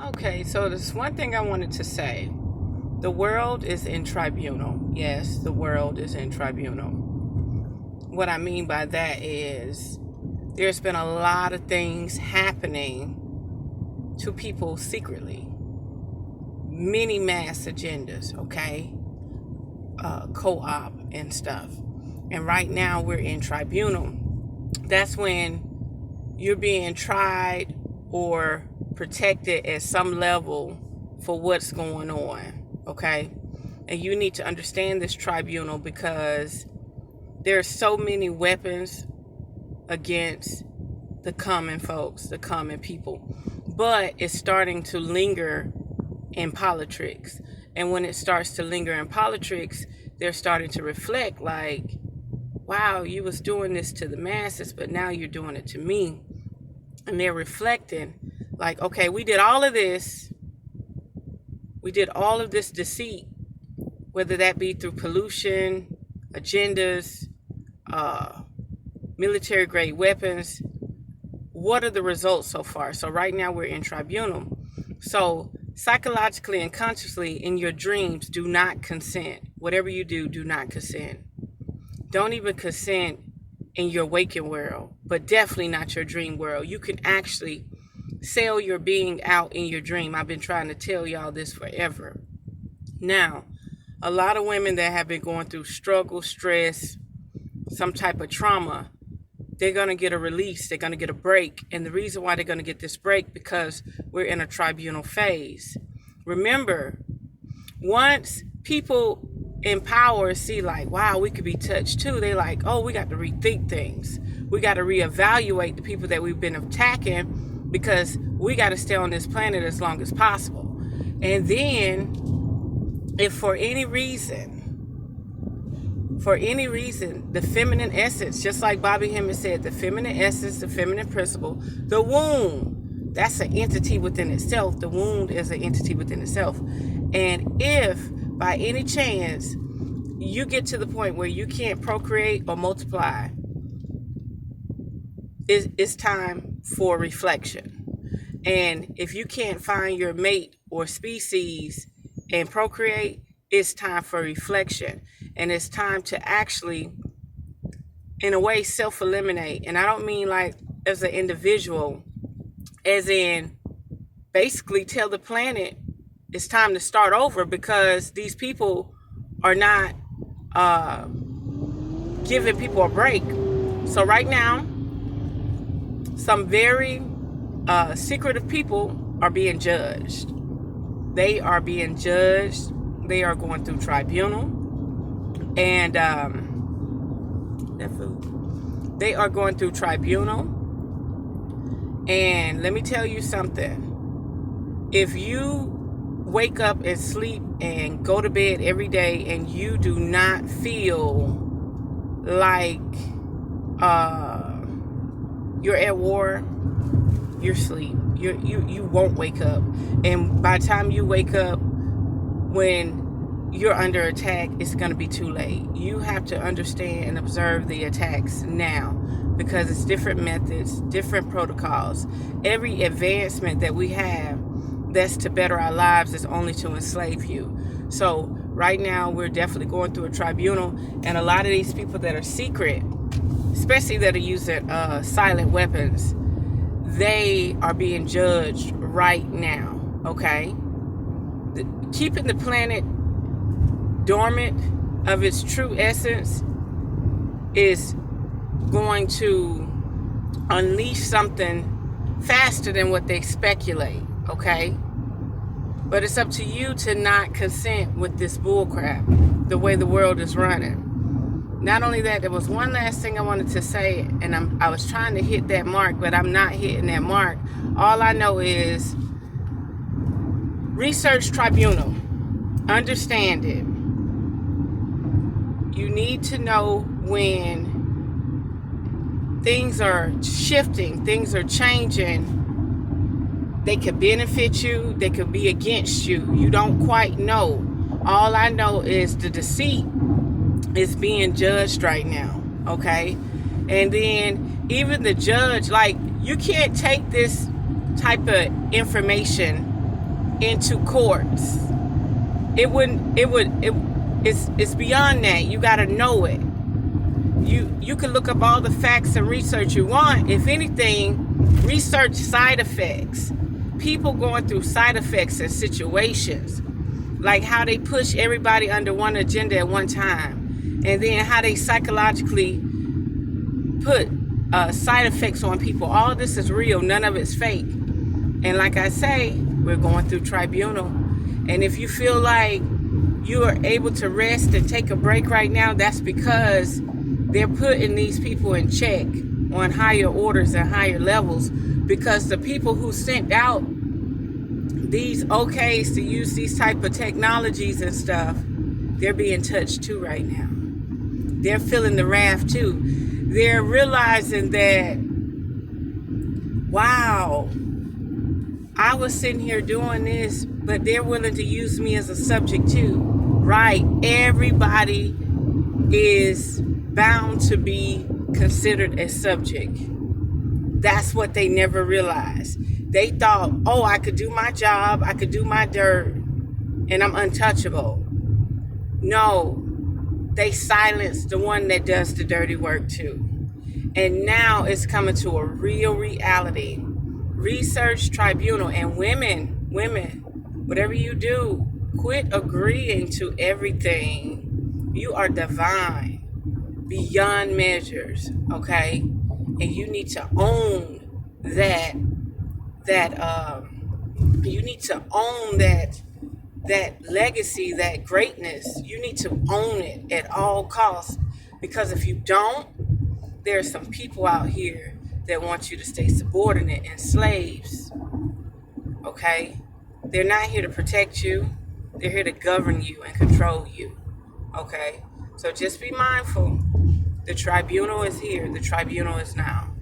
Okay, so there's one thing I wanted to say. The world is in tribunal. Yes, the world is in tribunal. What I mean by that is there's been a lot of things happening to people secretly. Many mass agendas, okay? Co-op and stuff. And right now we're in tribunal. That's when you're being tried or protected at some level for what's going on, okay? And you need to understand this tribunal because there's so many weapons against the common folks, the common people. But it's starting to linger in politics. And when it starts to linger in politics, they're starting to reflect like, wow, you was doing this to the masses, but now you're doing it to me. And they're reflecting like, okay, we did all of this. We did all of this deceit, whether that be through pollution, agendas, military grade weapons. What are the results so far? So right now we're in tribunal. So psychologically and consciously in your dreams, do not consent. Whatever you do, do not consent. Don't even consent in your waking world, but definitely not your dream world. You can actually sell your being out in your dream. I've been trying to tell y'all this forever. Now, a lot of women that have been going through struggle, stress, some type of trauma, they're going to get a release. They're going to get a break. And the reason why they're going to get this break, because we're in a tribunal phase. Remember, once people in power see like, wow, we could be touched too, they like, oh, we got to rethink things. We got to reevaluate the people that we've been attacking because we got to stay on this planet as long as possible. And then if for any reason, the feminine essence, just like Bobby Hemming said, the feminine essence, the feminine principle, the womb, that's an entity within itself. The womb is an entity within itself. And if by any chance you get to the point where you can't procreate or multiply, it's time for reflection. And if you can't find your mate or species and procreate, it's time for reflection. And it's time to actually, in a way, self-eliminate. And I don't mean like as an individual, as in basically tell the planet it's time to start over because these people are not giving people a break. So right now, some very secretive people are being judged. They are being judged. They are going through tribunal. And they are going through tribunal. And let me tell you something. If you wake up and sleep and go to bed every day and you do not feel like you're at war, you're asleep. You won't wake up. And by the time you wake up, when you're under attack, it's going to be too late. You have to understand and observe the attacks now because it's different methods, different protocols. Every advancement that we have that's to better our lives is only to enslave you. So right now we're definitely going through a tribunal, and a lot of these people that are secret, especially that are using silent weapons, they are being judged right now, okay? Keeping the planet dormant of its true essence is going to unleash something faster than what they speculate, okay? But it's up to you to not consent with this bullcrap, the way the world is running. Not only that, there was one last thing I wanted to say, and I was trying to hit that mark, but I'm not hitting that mark. All I know is research tribunal. Understand it. You need to know when things are shifting, things are changing. They could benefit you, they could be against you. You don't quite know. All I know is the deceit is being judged right now, okay? And then even the judge, like, you can't take this type of information into courts. It's beyond that. You got to know it. You can look up all the facts and research you want. If anything, research side effects. People going through side effects and situations, like how they push everybody under one agenda at one time, and then how they psychologically put side effects on people. All of this is real. None of it's fake. And like I say, we're going through tribunal. And if you feel like you are able to rest and take a break right now, that's because they're putting these people in check on higher orders and higher levels, because the people who sent out these okays to use these type of technologies and stuff, they're being touched too right now. They're feeling the wrath too. They're realizing that, wow, I was sitting here doing this, but they're willing to use me as a subject too. Right, everybody is bound to be considered a subject. That's what they never realized. They thought, oh, I could do my job, I could do my dirt, and I'm untouchable. No, they silenced the one that does the dirty work too. And now it's coming to a real reality. Research tribunal. And women, whatever you do, quit agreeing to everything. You are divine, beyond measures, okay? And you need to own that you need to own that legacy, that greatness. You need to own it at all costs, because if you don't, there are some people out here that want you to stay subordinate and slaves, okay? They're not here to protect you. They're here to govern you and control you, okay? So just be mindful. The tribunal is here. The tribunal is now.